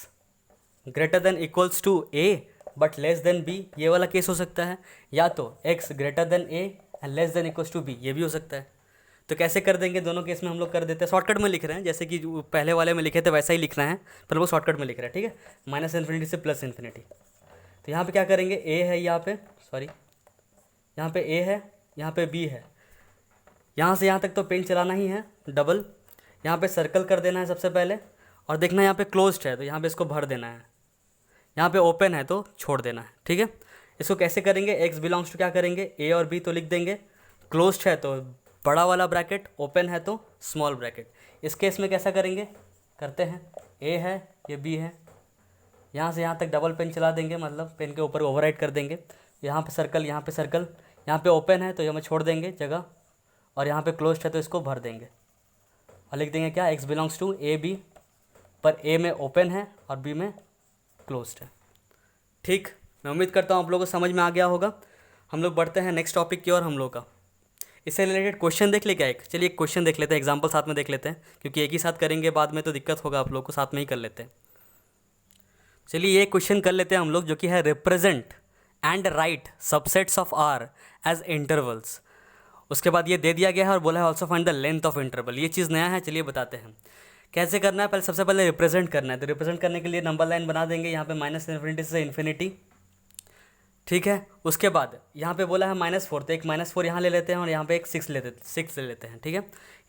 greater than equals to a but less than b, ये वाला केस हो सकता है, या तो x greater than a and less than equals to b, ये भी हो सकता है। तो कैसे कर देंगे, दोनों केस में हम लोग कर देते हैं, शॉर्टकट में लिख रहे हैं, जैसे कि जो पहले वाले में लिखे थे वैसा ही लिखना है, पर वो शॉर्टकट में लिख रहे हैं। ठीक है, माइनस इन्फिनिटी से प्लस इन्फिनिटी। तो यहाँ पे क्या करेंगे, a है यहाँ पे, सॉरी यहाँ पे a है, यहाँ पे b है, यहाँ से यहाँ तक तो पेन चलाना ही है डबल, यहाँ पे सर्कल कर देना है सबसे पहले, और देखना यहाँ पे क्लोज्ड है तो यहाँ पे इसको भर देना है, यहाँ पे ओपन है तो छोड़ देना है। ठीक है, इसको कैसे करेंगे, x बिलोंग्स टू क्या करेंगे, a और b तो लिख देंगे, क्लोज्ड है तो बड़ा वाला ब्रैकेट, ओपन है तो स्मॉल ब्रैकेट। इस केस में कैसा करेंगे, करते हैं, a है ये b है, यहाँ से यहाँ तक डबल पेन चला देंगे, मतलब पेन के ऊपर ओवरराइट कर देंगे, यहाँ पे सर्कल यहाँ पे सर्कल, यहाँ पे ओपन है तो यहाँ छोड़ देंगे जगह, और यहाँ पे क्लोज्ड है तो इसको भर देंगे, और लिख देंगे क्या, x belongs to A B, पर a में ओपन है और b में क्लोज्ड है। ठीक, मैं उम्मीद करता हूँ आप लोगों को समझ में आ गया होगा। हम लोग बढ़ते हैं नेक्स्ट टॉपिक की ओर। हम लोग का इससे रिलेटेड क्वेश्चन देख ले क्या, एक चलिए एक क्वेश्चन देख लेते हैं, एग्जाम्पल साथ में देख लेते हैं, क्योंकि एक ही साथ करेंगे बाद में तो दिक्कत होगा, आप लोग को साथ में ही कर लेते हैं। चलिए ये क्वेश्चन कर लेते हैं हम लोग, जो कि है represent and right subsets of R as intervals. उसके बाद ये दे दिया गया है और बोला है also find the length of interval. ये चीज़ नया है, चलिए बताते हैं कैसे करना है। पहले सबसे पहले रिप्रेजेंट करना है, तो रिप्रेजेंट करने के लिए नंबर लाइन बना देंगे, यहाँ पे माइनस इन्फिनिटी से इन्फिनिटी। ठीक है, उसके बाद यहाँ पे बोला है -4, तो एक -4 यहाँ ले लेते हैं, और यहाँ पे एक 6 ले लेते हैं। ठीक है,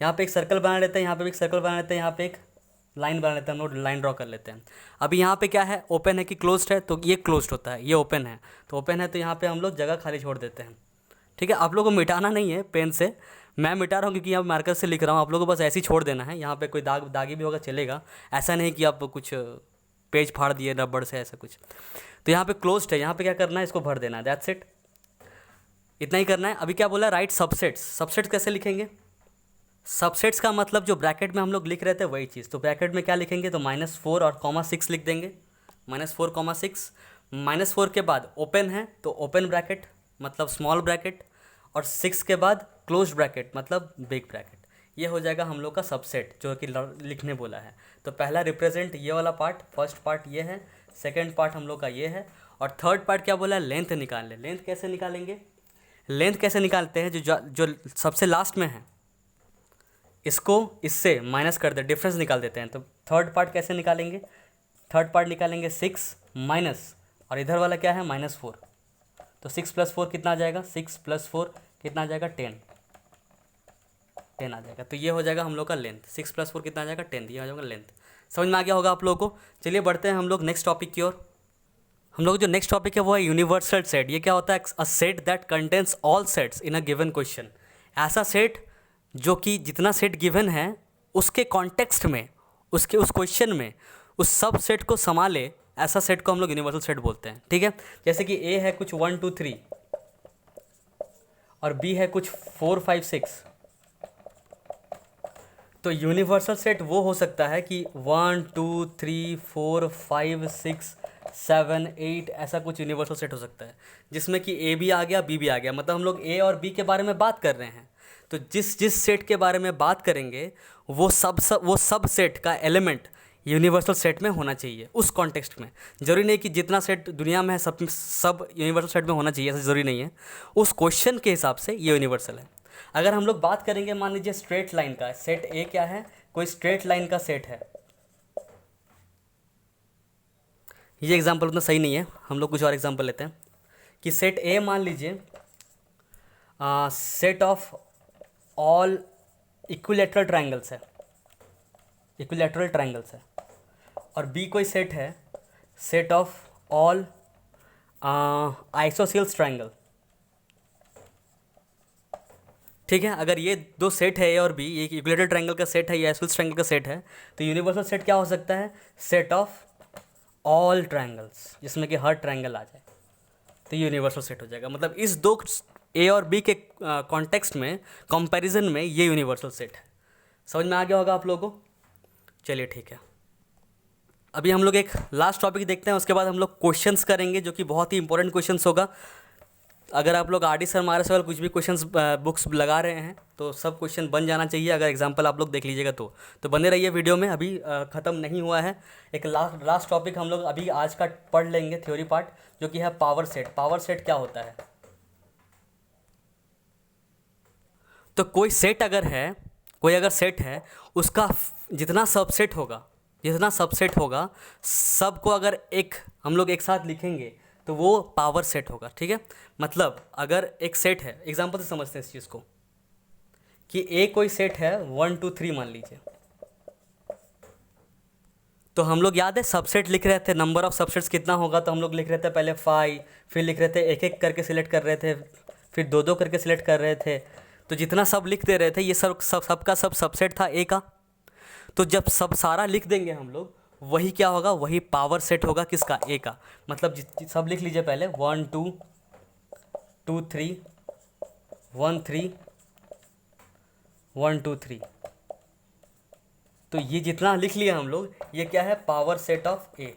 यहाँ पे एक सर्कल बना लेते हैं, यहाँ पे भी एक सर्कल बना लेते हैं, यहाँ पे एक लाइन बना लेते हैं, हम लोग लाइन ड्रॉ कर लेते हैं। अभी यहाँ पे क्या है, ओपन है कि क्लोज्ड है, तो ये क्लोज्ड होता है, ये ओपन है, तो ओपन है तो यहाँ पे हम लोग जगह खाली छोड़ देते हैं। ठीक है, आप लोगों को मिटाना नहीं है पेन से, मैं मिटा रहा हूँ क्योंकि यहाँ मार्कर से लिख रहा हूँ, आप लोगों को बस ऐसे ही छोड़ देना है। यहाँ पे कोई दागी भी होगा चलेगा, ऐसा नहीं कि आप कुछ पेज फाड़ दिए रबड़ से, ऐसा कुछ। तो यहाँ पे क्लोज्ड है, यहाँ पे क्या करना है, इसको भर देना है, दैट्स इट, इतना ही करना है। अभी क्या बोला, राइट सबसेट्स। सबसेट्स कैसे लिखेंगे, सबसेट्स का मतलब जो ब्रैकेट में हम लोग लिख रहे थे वही चीज़। तो ब्रैकेट में क्या लिखेंगे, तो -4 और -6 लिख देंगे, -4 6। -4 के बाद ओपन है तो ओपन ब्रैकेट मतलब स्मॉल ब्रैकेट, और 6 के बाद क्लोज ब्रैकेट मतलब बिग ब्रैकेट। ये हो जाएगा हम लोग का सबसेट जो कि लिखने बोला है। तो पहला रिप्रेजेंट ये वाला पार्ट, फर्स्ट पार्ट ये है, सेकंड पार्ट हम लोग का ये है, और थर्ड पार्ट क्या बोला है, लेंथ निकाल ले। लेंथ कैसे निकालेंगे, लेंथ कैसे निकालते हैं, जो सबसे लास्ट में है इसको इससे माइनस कर दे, डिफरेंस निकाल देते हैं। तो थर्ड पार्ट कैसे निकालेंगे, थर्ड पार्ट निकालेंगे 6 माइनस, और इधर वाला क्या है -4, तो 6 + 4 कितना आ जाएगा, 6 + 4 कितना आ जाएगा 10 आ जाएगा। तो ये हो जाएगा हम लोग का लेंथ, 6 + 4 कितना आ जाएगा 10, ये हो जाएगा लेंथ। समझ में आ गया होगा आप लोगों को। चलिए बढ़ते हैं हम लोग नेक्स्ट टॉपिक की ओर। हम लोग जो नेक्स्ट टॉपिक है वो है यूनिवर्सल सेट। ये क्या होता है, a set that contains all sets in a given question. ऐसा सेट जो कि जितना सेट गिवन है उसके कॉन्टेक्स्ट में, उसके उस क्वेश्चन में उस सब सेट को संभाले, ऐसा सेट को हम लोग यूनिवर्सल सेट बोलते हैं। ठीक है, जैसे कि ए है कुछ 1 2 3 और बी है कुछ 4 5 6, तो यूनिवर्सल सेट वो हो सकता है कि 1 2 3 4 5 6 7 8, ऐसा कुछ यूनिवर्सल सेट हो सकता है जिसमें कि ए भी आ गया बी भी आ गया। मतलब हम लोग ए और बी के बारे में बात कर रहे हैं, तो जिस जिस सेट के बारे में बात करेंगे वो सब सेट का एलिमेंट यूनिवर्सल सेट में होना चाहिए उस कॉन्टेक्स्ट में। ज़रूरी नहीं कि जितना सेट दुनिया में है सब यूनिवर्सल सेट में होना चाहिए, ऐसा ज़रूरी नहीं है। उस क्वेश्चन के हिसाब से ये यूनिवर्सल है। अगर हम लोग बात करेंगे, मान लीजिए स्ट्रेट लाइन का सेट ए क्या है, कोई स्ट्रेट लाइन का सेट है। ये एग्जांपल उतना सही नहीं है, हम लोग कुछ और एग्जांपल लेते हैं कि सेट ए मान लीजिए set of all equilateral triangles है, इक्विलैटरल ट्रायंगल्स है, और बी कोई सेट है set of all isosceles triangle. ठीक है, अगर ये दो सेट है ए और बी, ये इक्विलैटरल ट्रायंगल का सेट है, ये आइसोसेल्स ट्रायंगल का सेट है, तो यूनिवर्सल सेट क्या हो सकता है, सेट ऑफ ऑल ट्रायंगल्स, जिसमें कि हर ट्रायंगल आ जाए, तो यूनिवर्सल सेट हो जाएगा। मतलब इस दो ए और बी के कॉन्टेक्स्ट में, कंपैरिजन में ये यूनिवर्सल सेट है। समझ में आ गया होगा आप लोगों को। चलिए ठीक है, अभी हम लोग एक लास्ट टॉपिक देखते हैं, उसके बाद हम लोग क्वेश्चंस करेंगे जो कि बहुत ही इंपॉर्टेंट क्वेश्चंस होगा। अगर आप लोग RD सर हमारे सवाल कुछ भी क्वेश्चंस बुक्स लगा रहे हैं तो सब क्वेश्चन बन जाना चाहिए। अगर एग्जांपल आप लोग देख लीजिएगा तो बने रहिए वीडियो में, अभी ख़त्म नहीं हुआ है। एक लास्ट टॉपिक हम लोग अभी आज का पढ़ लेंगे, थ्योरी पार्ट, जो कि है पावर सेट। पावर सेट क्या होता है, तो कोई अगर सेट है उसका जितना सबसेट होगा सबको अगर हम लोग एक साथ लिखेंगे तो वो पावर सेट होगा। ठीक है, मतलब अगर एक सेट है, एग्जांपल से समझते हैं इस चीज़ को कि ए कोई सेट है 1 2 3 मान लीजिए, तो हम लोग याद है सबसेट लिख रहे थे, नंबर ऑफ सबसेट्स कितना होगा, तो हम लोग लिख रहे थे पहले 5, फिर लिख रहे थे एक एक करके सिलेक्ट कर रहे थे, फिर दो दो करके सिलेक्ट कर रहे थे, तो जितना सब लिख दे रहे थे ये सबका सबसेट था ए का। तो जब सब सारा लिख देंगे हम लोग, वही क्या होगा, वही पावर सेट होगा किसका, ए का। मतलब सब लिख लीजिए पहले 1 2 2 3 1 3 1 2 3, तो ये जितना लिख लिया हम लोग, ये क्या है, पावर सेट ऑफ ए।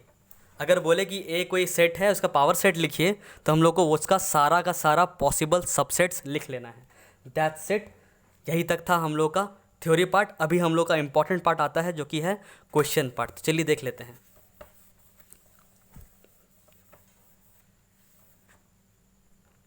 अगर बोले कि ए कोई सेट है उसका पावर सेट लिखिए, तो हम लोग को उसका सारा का सारा पॉसिबल सबसेट्स लिख लेना है। दैट्स इट, यही तक था हम लोग का थ्योरी पार्ट। अभी हम लोग का इंपॉर्टेंट पार्ट आता है जो कि है क्वेश्चन पार्ट। तो चलिए देख लेते हैं।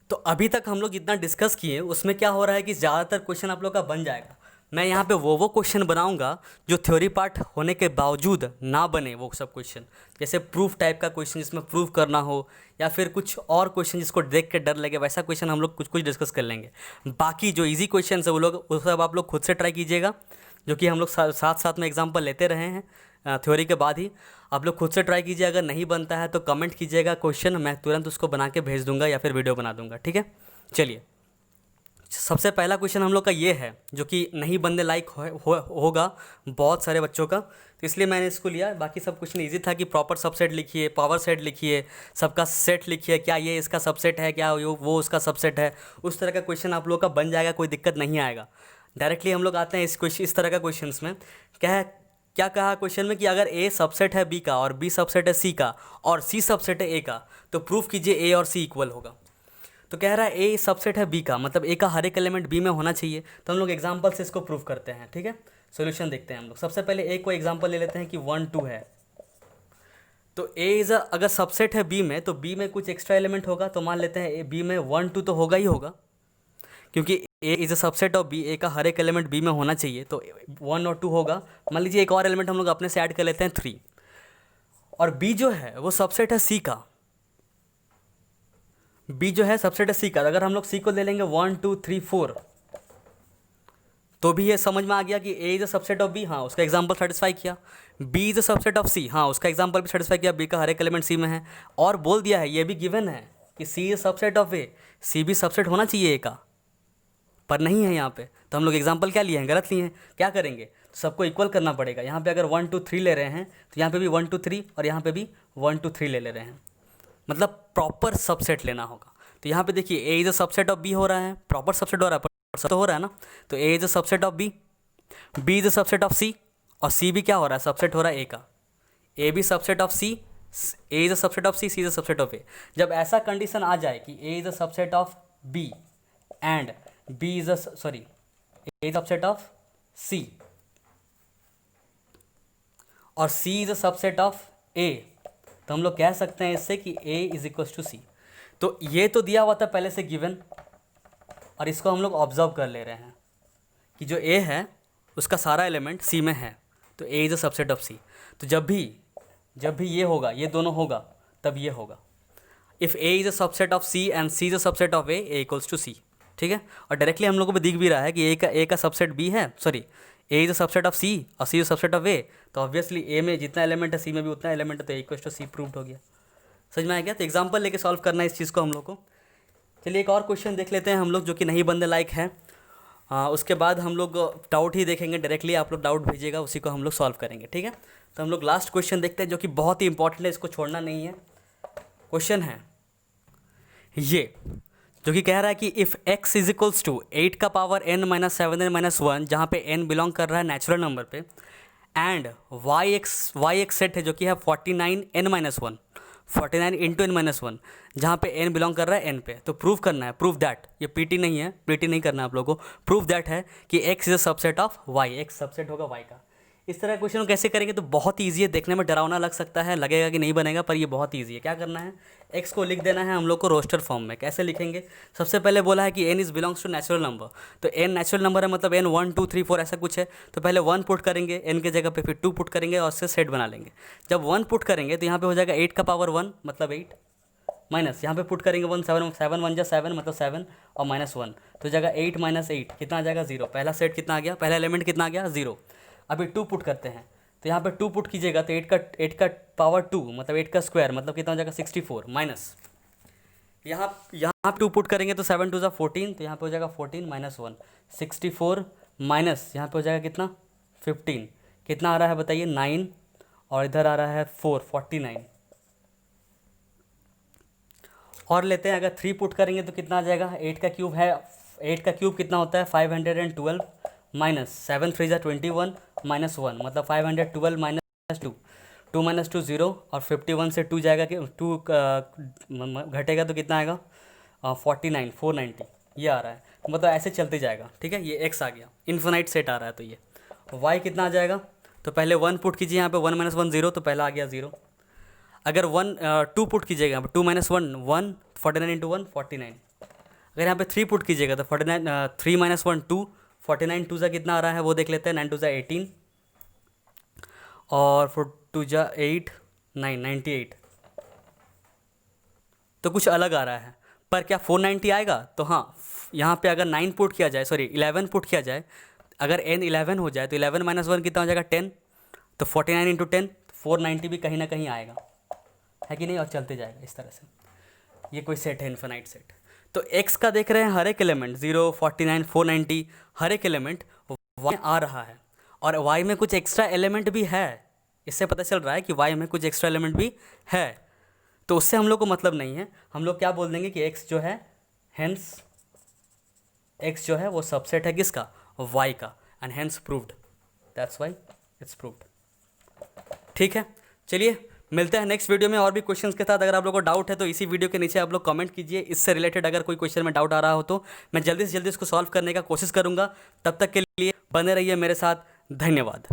तो अभी तक हम लोग जितना डिस्कस किए उसमें क्या हो रहा है कि ज़्यादातर क्वेश्चन आप लोग का बन जाएगा। मैं यहाँ पे वो क्वेश्चन बनाऊंगा जो थ्योरी पार्ट होने के बावजूद ना बने, वो सब क्वेश्चन, जैसे प्रूफ टाइप का क्वेश्चन जिसमें प्रूफ करना हो, या फिर कुछ और क्वेश्चन जिसको देख के डर लगे, वैसा क्वेश्चन हम लोग कुछ डिस्कस कर लेंगे। बाकी जो ईजी क्वेश्चन है वो सब आप लोग खुद से ट्राई कीजिएगा, जो कि हम लोग साथ में एग्जाम्पल लेते रहे हैं थ्योरी के बाद ही। आप लोग खुद से ट्राई कीजिए, अगर नहीं बनता है तो कमेंट कीजिएगा क्वेश्चन, मैं तुरंत उसको बना के भेज दूंगा या फिर वीडियो बना दूंगा। ठीक है, चलिए सबसे पहला क्वेश्चन हम लोग का ये है जो कि नहीं बनने लायक होगा बहुत सारे बच्चों का, तो इसलिए मैंने इसको लिया। बाकी सब क्वेश्चन इजी था कि प्रॉपर सबसेट लिखिए, पावर सेट लिखिए, सबका सेट लिखिए, क्या ये इसका सबसेट है, क्या वो उसका सबसेट है, उस तरह का क्वेश्चन आप लोग का बन जाएगा, कोई दिक्कत नहीं आएगा। डायरेक्टली हम लोग आते हैं इस तरह का क्वेश्चन में। क्या कहा क्वेश्चन में कि अगर ए सबसेट है बी का और बी सबसेट है सी का और सी सबसेट है ए का, तो प्रूफ कीजिए ए और सी इक्वल होगा। तो कह रहा है ए सबसेट है बी का, मतलब ए का हर एक एलिमेंट बी में होना चाहिए। तो हम लोग एग्जांपल से इसको प्रूव करते हैं। ठीक है, सॉल्यूशन देखते हैं हम लोग। सबसे पहले ए को एग्जांपल ले लेते हैं कि 1 2 है, तो ए अगर सबसेट है बी में, तो बी में कुछ एक्स्ट्रा एलिमेंट होगा, तो मान लेते हैं ए बी में 1 2 तो होगा ही होगा, क्योंकि A is a subset of B, A का हर एक एलिमेंट बी में होना चाहिए, तो 1 और 2 होगा। मान लीजिए एक और एलिमेंट हम लोग अपने से ऐड कर लेते हैं 3, और बी जो है वो सबसेट है सी का, बी जो है सबसेट है सी का। अगर हम लोग सी को ले लेंगे 1 2 3 4 तो भी ये समझ में आ गया कि A is a subset of B, हाँ उसका एग्जांपल सेटिस्फाई किया। B is a subset of C, हाँ उसका एग्जांपल भी सेटिस्फाई किया, बी का हर एक एलिमेंट सी में है। और बोल दिया है, ये भी गिवन है कि सी इज सबसेट ऑफ ए, सी भी सबसेट होना चाहिए ए का, पर नहीं है यहाँ पे। तो हम लोग एग्जांपल क्या लिए हैं, गलत लिए हैं। क्या करेंगे, सबको इक्वल करना पड़ेगा। यहाँ पे अगर 1 2 3 ले रहे हैं तो यहाँ पे भी 1 2 3 और यहाँ पे भी 1 2 3 ले रहे हैं, मतलब प्रॉपर सबसेट लेना होगा। तो यहाँ पे देखिए A is a subset of B हो रहा है, प्रॉपर सबसेट हो रहा है, पर तो हो रहा है ना। तो A is a subset of B, B is a subset of C, और सी भी क्या हो रहा है, सबसेट हो रहा है ए का। ए भी subset of C, A is a subset of C, C is a subset of A. जब ऐसा कंडीशन आ जाए कि A is a subset of B and B is a sorry A is subset of C और C is a subset of A, तो हम लोग कह सकते हैं इससे कि A is equal to C. तो ये तो दिया हुआ था पहले से गिवन, और इसको हम लोग ऑब्जर्व कर ले रहे हैं कि जो ए है उसका सारा एलिमेंट सी में है, तो A is a subset of सी। तो जब भी ये होगा, ये दोनों होगा, तब ये होगा। If A is a subset of C and C is a subset of A equals to C, ठीक है। और डायरेक्टली हम लोगों को दिख भी रहा है कि ए का सबसेट बी है, sorry A is a subset of C और C is subset of A, तो ऑब्वियसली ए में जितना एलिमेंट है सी में भी उतना एलिमेंट है, तो ए इक्वल्स टू सी प्रूव्ड हो गया। समझ में आ गया। तो एग्जाम्पल लेके सॉल्व करना है इस चीज़ को हम लोग को। चलिए एक और क्वेश्चन देख लेते हैं हम लोग, जो कि नहीं बनने लायक है। उसके बाद हम लोग डाउट ही देखेंगे, डायरेक्टली आप लोग डाउट भेजिएगा, उसी को हम लोग सॉल्व करेंगे, ठीक है। तो हम लोग लास्ट क्वेश्चन देखते हैं, जो कि बहुत ही इंपॉर्टेंट है, इसको छोड़ना नहीं है। क्वेश्चन है ये, जो कि कह रहा है कि if x is equals to 8 का पावर n माइनस 7n-1, जहाँ पे n बिलोंग कर रहा है नेचुरल नंबर पे, एंड y एक सेट है जो कि है 49n-1, 49 इंटू n-1, जहाँ पे n बिलोंग कर रहा है n पे। तो प्रूव करना है, प्रूव दैट, ये पीटी नहीं है, पीटी नहीं करना है आप लोगों को, प्रूव दैट है कि x is a subset of y, x subset होगा y का। इस तरह क्वेश्चन को कैसे करेंगे, तो बहुत ईजी है, देखने में डरावना लग सकता है, लगेगा कि नहीं बनेगा, पर ये बहुत ईजी है। क्या करना है, x को लिख देना है हम लोग को रोस्टर फॉर्म में। कैसे लिखेंगे, सबसे पहले बोला है कि n is belongs to natural number, तो n नेचुरल नंबर है, मतलब n 1 2 3 4 ऐसा कुछ है। तो पहले 1 पुट करेंगे n के जगह पे, फिर 2 पुट करेंगे और उससे सेट बना लेंगे। जब 1 पुट करेंगे तो यहाँ पे हो जाएगा 8 का पावर 1 मतलब 8, माइनस यहाँ पे पुट करेंगे 1 7 1 जा 7 मतलब 7 और -1, तो जगह 8 - 8 कितना आ जाएगा 0। पहला सेट कितना आ गया, पहला एलिमेंट कितना आ गया 0। अभी 2 पुट करते हैं, तो यहाँ पे 2 पुट कीजिएगा तो 8 का पावर 2 मतलब 8 का स्क्वायर मतलब कितना हो जाएगा 64, माइनस यहाँ 2 पुट करेंगे तो 7 2 14, तो यहाँ पे हो जाएगा 14 -1 64, माइनस यहाँ पे हो जाएगा कितना 15, कितना आ रहा है बताइए 9, और इधर आ रहा है 4 49। और लेते हैं, अगर 3 पुट करेंगे तो कितना आ जाएगा, 8 का क्यूब है, 8 का क्यूब कितना होता है 512, माइनस 7 3 21 -1 मतलब 512 माइनस 2, 2 - 2 0, और 51 से 2 जाएगा कि 2 घटेगा तो कितना आएगा 49 490, ये आ रहा है। मतलब ऐसे चलते जाएगा, ठीक है। ये x आ गया, इन्फिनाइट सेट आ रहा है। तो ये y कितना आ जाएगा, तो पहले 1 पुट कीजिए, यहाँ पे 1 - 1 0, तो पहला आ गया 0। अगर 2 पुट कीजिएगा यहाँ पे 2 - 1 1, 49 इंटू 1 49। अगर यहाँ पे 3 पुट कीजिएगा तो 49 3 - 1 2, 49 2 जा कितना आ रहा है वो देख लेते हैं, 9 2 जा 18, और 4 2 जा 8 9 98। तो कुछ अलग आ रहा है, पर क्या 490 आएगा, तो हाँ यहाँ पे अगर 9 पुट किया जाए, सॉरी 11 पुट किया जाए, अगर n 11 हो जाए तो 11 - 1 कितना हो जाएगा 10, तो 49 इंटू 10 490 भी कहीं ना कहीं आएगा, है कि नहीं, और चलते जाएगा इस तरह से। ये कोई सेट है इन्फिनाइट सेट। तो x का देख रहे हैं हर एक एलिमेंट 0 49 490 हर एक एलिमेंट y में आ रहा है, और y में कुछ एक्स्ट्रा एलिमेंट भी है, इससे पता चल रहा है कि y में कुछ एक्स्ट्रा एलिमेंट भी है। तो उससे हम लोग को मतलब नहीं है, हम लोग क्या बोल देंगे कि x जो है, हेंस x जो है वो सबसेट है किसका, y का, and hence proved, that's why it's proved. ठीक है, चलिए मिलते हैं नेक्स्ट वीडियो में और भी क्वेश्चंस के साथ। अगर आप लोगों को डाउट है तो इसी वीडियो के नीचे आप लोग कमेंट कीजिए, इससे रिलेटेड अगर कोई क्वेश्चन में डाउट आ रहा हो तो मैं जल्दी से जल्दी इसको सॉल्व करने का कोशिश करूंगा। तब तक के लिए बने रहिए मेरे साथ, धन्यवाद।